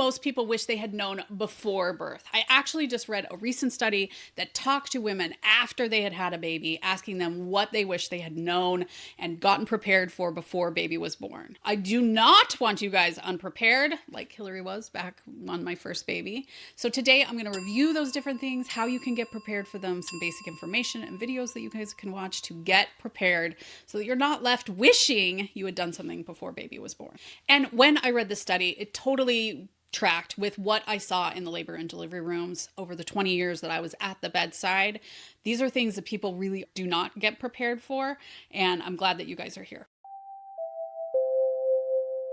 most people wish they had known before birth. I actually just read a recent study that talked to women after they had had a baby, asking them what they wish they had known and gotten prepared for before baby was born. I do not want you guys unprepared like Hillary was back on my first baby. So today I'm going to review those different things, how you can get prepared for them, some basic information and videos that you guys can watch to get prepared so that you're not left wishing you had done something before baby was born. And when I read this study, it totally tracked with what I saw in the labor and delivery rooms over the 20 years that I was at the bedside. These are things that people really do not get prepared for, and I'm glad that you guys are here.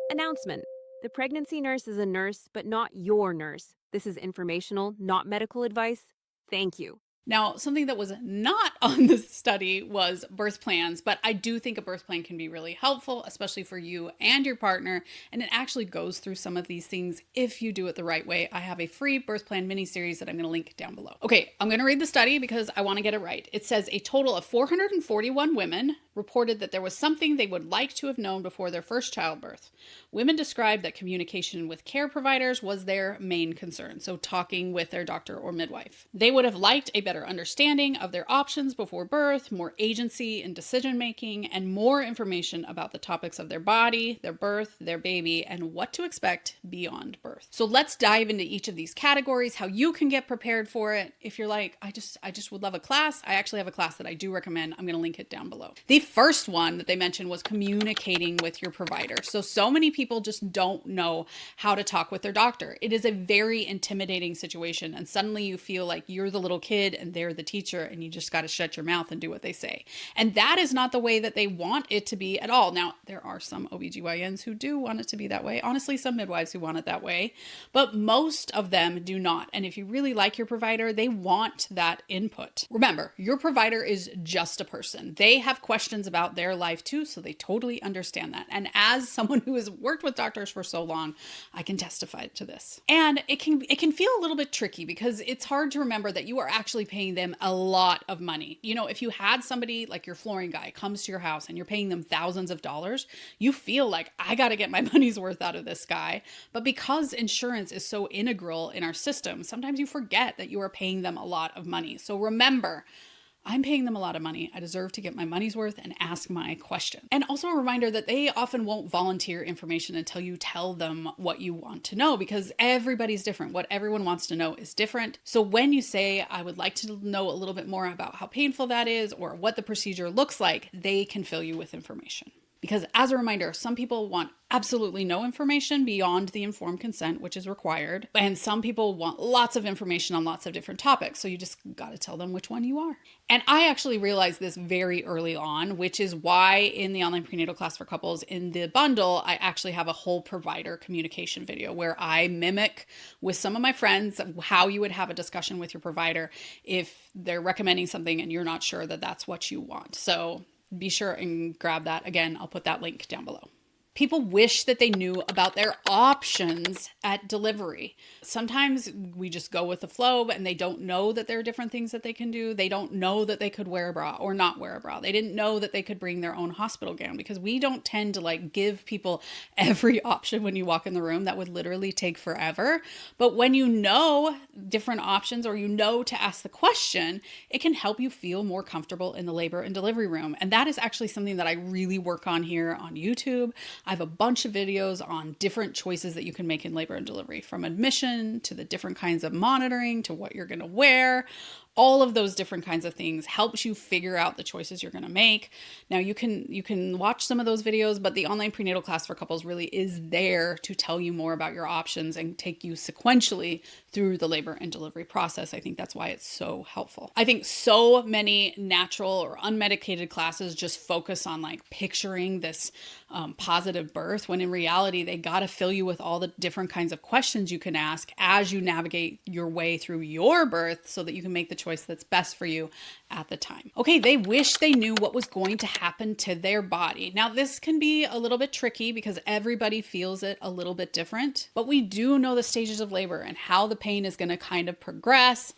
Announcement. The pregnancy nurse is a nurse, but not your nurse. This is informational, not medical advice. Thank you. Now, something that was not on this study was birth plans, but I do think a birth plan can be really helpful, especially for you and your partner, and it actually goes through some of these things if you do it the right way. I have a free birth plan mini series that I'm going to link down below. Okay, I'm going to read the study because I want to get it right. It says a total of 441 women reported that there was something they would like to have known before their first childbirth. Women described that communication with care providers was their main concern, so talking with their doctor or midwife. They would have liked a better understanding of their options before birth, more agency in decision making, and more information about the topics of their body, their birth, their baby, and what to expect beyond birth. So let's dive into each of these categories, how you can get prepared for it. If you're like, I just would love a class, I actually have a class that I do recommend. I'm going to link it down below. The first one that they mentioned was communicating with your provider. So many people just don't know how to talk with their doctor. It is a very intimidating situation, and suddenly you feel like you're the little kid and they're the teacher, and you just got to shut your mouth and do what they say. And that is not the way that they want it to be at all. Now, there are some OBGYNs who do want it to be that way. Honestly, some midwives who want it that way, but most of them do not. And if you really like your provider, they want that input. Remember, your provider is just a person. They have questions about their life too, so they totally understand that. And as someone who has worked with doctors for so long, I can testify to this. And it can feel a little bit tricky because it's hard to remember that you are actually paying them a lot of money. You know, if you had somebody like your flooring guy comes to your house and you're paying them thousands of dollars, you feel like I got to get my money's worth out of this guy. But because insurance is so integral in our system, sometimes you forget that you are paying them a lot of money. So remember, I'm paying them a lot of money. I deserve to get my money's worth and ask my question. And also a reminder that they often won't volunteer information until you tell them what you want to know, because everybody's different. What everyone wants to know is different. So when you say, I would like to know a little bit more about how painful that is or what the procedure looks like, they can fill you with information. Because as a reminder, some people want absolutely no information beyond the informed consent, which is required. And some people want lots of information on lots of different topics. So you just got to tell them which one you are. And I actually realized this very early on, which is why in the online prenatal class for couples in the bundle, I actually have a whole provider communication video where I mimic with some of my friends how you would have a discussion with your provider if they're recommending something and you're not sure that that's what you want. So be sure and grab that. Again, I'll put that link down below. People wish that they knew about their options at delivery. Sometimes we just go with the flow and they don't know that there are different things that they can do. They don't know that they could wear a bra or not wear a bra. They didn't know that they could bring their own hospital gown, because we don't tend to give people every option when you walk in the room. That would literally take forever. But when you know different options or you know to ask the question, it can help you feel more comfortable in the labor and delivery room. And that is actually something that I really work on here on YouTube. I have a bunch of videos on different choices that you can make in labor and delivery, from admission to the different kinds of monitoring to what you're going to wear. All of those different kinds of things helps you figure out the choices you're going to make. Now you can watch some of those videos, but the online prenatal class for couples really is there to tell you more about your options and take you sequentially through the labor and delivery process. I think that's why it's so helpful. I think so many natural or unmedicated classes just focus on picturing this positive birth, when in reality, they got to fill you with all the different kinds of questions you can ask as you navigate your way through your birth so that you can make the choice that's best for you at the time. Okay, they wish they knew what was going to happen to their body. Now, this can be a little bit tricky because everybody feels it a little bit different, but we do know the stages of labor and how the pain is going to kind of progress.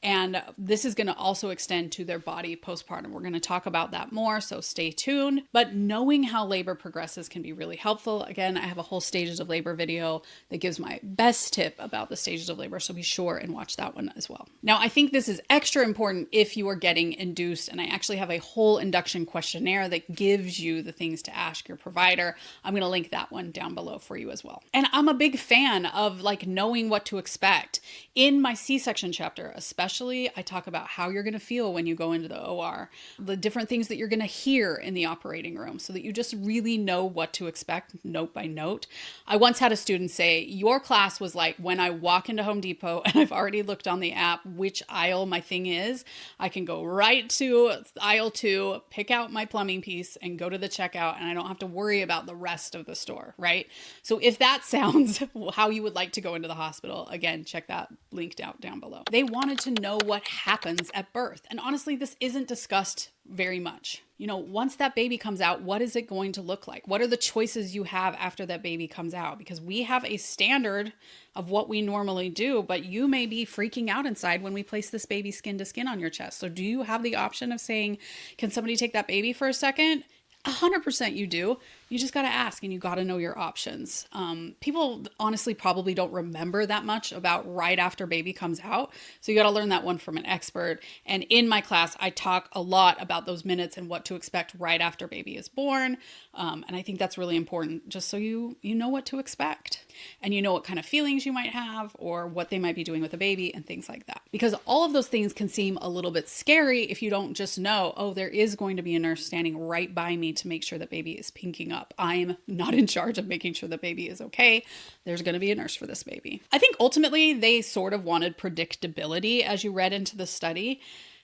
And this is going to also extend to their body postpartum. We're going to talk about that more, so stay tuned. But knowing how labor progresses can be really helpful. Again, I have a whole stages of labor video that gives my best tip about the stages of labor, so be sure and watch that one as well. Now, I think this is extra important if you are getting induced, and I actually have a whole induction questionnaire that gives you the things to ask your provider. I'm going to link that one down below for you as well. And I'm a big fan of like knowing what to expect. In my C-section chapter, especially, I talk about how you're going to feel when you go into the OR, the different things that you're going to hear in the operating room so that you just really know what to expect note by note. I once had a student say, your class was like when I walk into Home Depot and I've already looked on the app which aisle my thing is. I can go right to aisle 2, pick out my plumbing piece and go to the checkout, and I don't have to worry about the rest of the store, right? So if that sounds how you would like to go into the hospital, again, check that linked out down below. They wanted to know what happens at birth. And honestly, this isn't discussed very much. You know, once that baby comes out, what is it going to look like? What are the choices you have after that baby comes out? Because we have a standard of what we normally do, but you may be freaking out inside when we place this baby skin to skin on your chest. So do you have the option of saying, can somebody take that baby for a second? 100% you do. You just got to ask, and you got to know your options. People honestly probably don't remember that much about right after baby comes out. So you got to learn that one from an expert. And in my class, I talk a lot about those minutes and what to expect right after baby is born. And I think that's really important, just so you know what to expect and you know what kind of feelings you might have or what they might be doing with the baby and things like that. Because all of those things can seem a little bit scary if you don't just know, oh, there is going to be a nurse standing right by me to make sure that baby is pinking up. I'm not in charge of making sure the baby is okay. There's going to be a nurse for this baby. I think ultimately they sort of wanted predictability as you read into the study.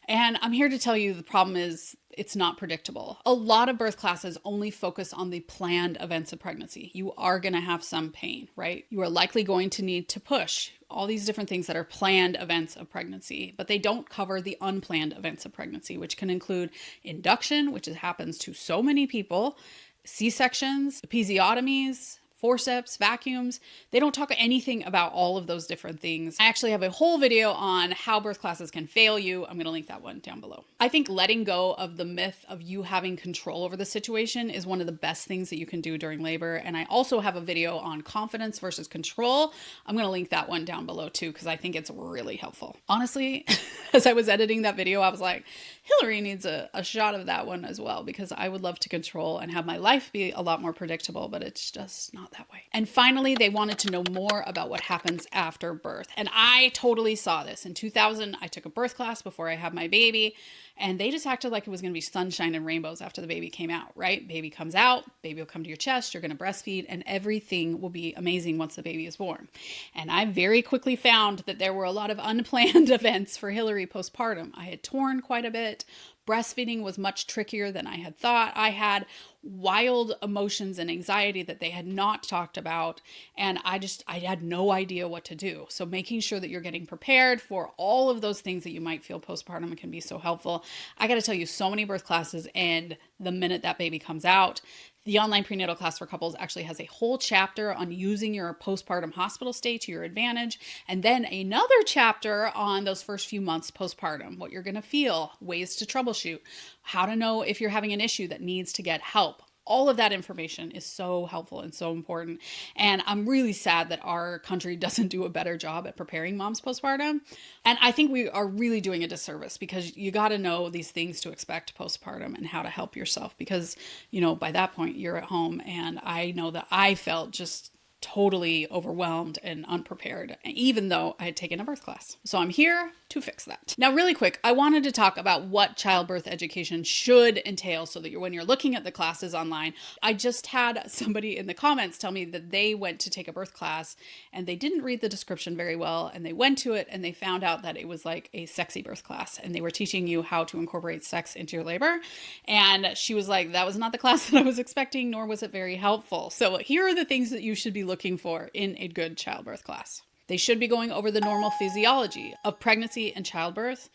And I'm here to tell you the problem is it's not predictable. A lot of birth classes only focus on the planned events of pregnancy. You are going to have some pain, right? You are likely going to need to push, all these different things that are planned events of pregnancy, but they don't cover the unplanned events of pregnancy, which can include induction, which happens to so many people, C-sections, episiotomies, forceps, vacuums. They don't talk anything about all of those different things. I actually have a whole video on how birth classes can fail you. I'm going to link that one down below. I think letting go of the myth of you having control over the situation is one of the best things that you can do during labor. And I also have a video on confidence versus control. I'm going to link that one down below too, because I think it's really helpful. Honestly, as I was editing that video, I was like, Hillary needs a shot of that one as well, because I would love to control and have my life be a lot more predictable, but it's just not that way. And finally, they wanted to know more about what happens after birth. And I totally saw this. In 2000, I took a birth class before I had my baby, and they just acted like it was going to be sunshine and rainbows after the baby came out, right? Baby comes out, baby will come to your chest, you're going to breastfeed, and everything will be amazing once the baby is born. And I very quickly found that there were a lot of unplanned events for Hillary postpartum. I had torn quite a bit. Breastfeeding was much trickier than I had thought. I had wild emotions and anxiety that they had not talked about, and I had no idea what to do. So making sure that you're getting prepared for all of those things that you might feel postpartum can be so helpful. I got to tell you, so many birth classes end the minute that baby comes out. The online prenatal class for couples actually has a whole chapter on using your postpartum hospital stay to your advantage. And then another chapter on those first few months postpartum, what you're going to feel, ways to troubleshoot, how to know if you're having an issue that needs to get help. All of that information is so helpful and so important. And I'm really sad that our country doesn't do a better job at preparing moms postpartum. And I think we are really doing a disservice, because you got to know these things to expect postpartum and how to help yourself, because, you know, by that point you're at home. And I know that I felt just totally overwhelmed and unprepared, even though I had taken a birth class. So I'm here to fix that. Now, really quick, I wanted to talk about what childbirth education should entail so that when you're looking at the classes online. I just had somebody in the comments tell me that they went to take a birth class and they didn't read the description very well, and they went to it and they found out that it was like a sexy birth class, and they were teaching you how to incorporate sex into your labor. And she was like, that was not the class that I was expecting, nor was it very helpful. So here are the things that you should be looking for in a good childbirth class. They should be going over the normal physiology of pregnancy and childbirth.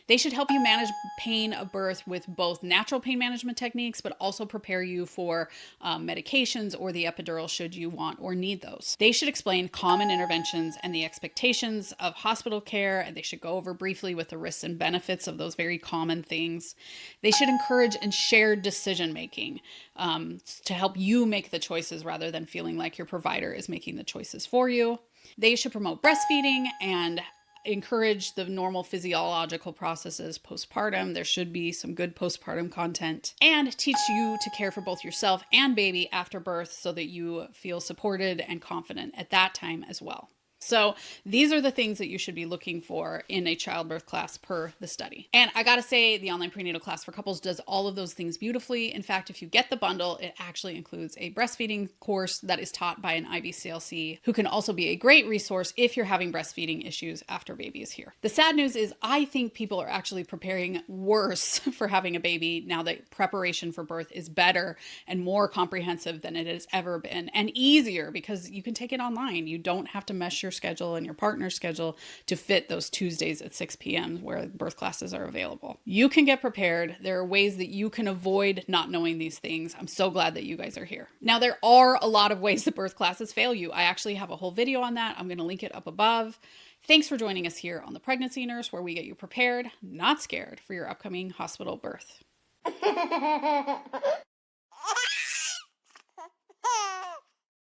They should help you manage pain of birth with both natural pain management techniques, but also prepare you for medications or the epidural should you want or need those. They should explain common interventions and the expectations of hospital care, and they should go over briefly with the risks and benefits of those very common things. They should encourage and share decision making to help you make the choices rather than feeling like your provider is making the choices for you. They should promote breastfeeding and encourage the normal physiological processes postpartum. There should be some good postpartum content, and teach you to care for both yourself and baby after birth so that you feel supported and confident at that time as well. So these are the things that you should be looking for in a childbirth class per the study. And I gotta say, the online prenatal class for couples does all of those things beautifully. In fact, if you get the bundle, it actually includes a breastfeeding course that is taught by an IBCLC who can also be a great resource if you're having breastfeeding issues after baby is here. The sad news is I think people are actually preparing worse for having a baby now that preparation for birth is better and more comprehensive than it has ever been, and easier because you can take it online. You don't have to mesh your schedule and your partner's schedule to fit those Tuesdays at 6 p.m. where birth classes are available. You can get prepared. There are ways that you can avoid not knowing these things. I'm so glad that you guys are here. Now, there are a lot of ways that birth classes fail you. I actually have a whole video on that. I'm going to link it up above. Thanks for joining us here on The Pregnancy Nurse, where we get you prepared, not scared, for your upcoming hospital birth.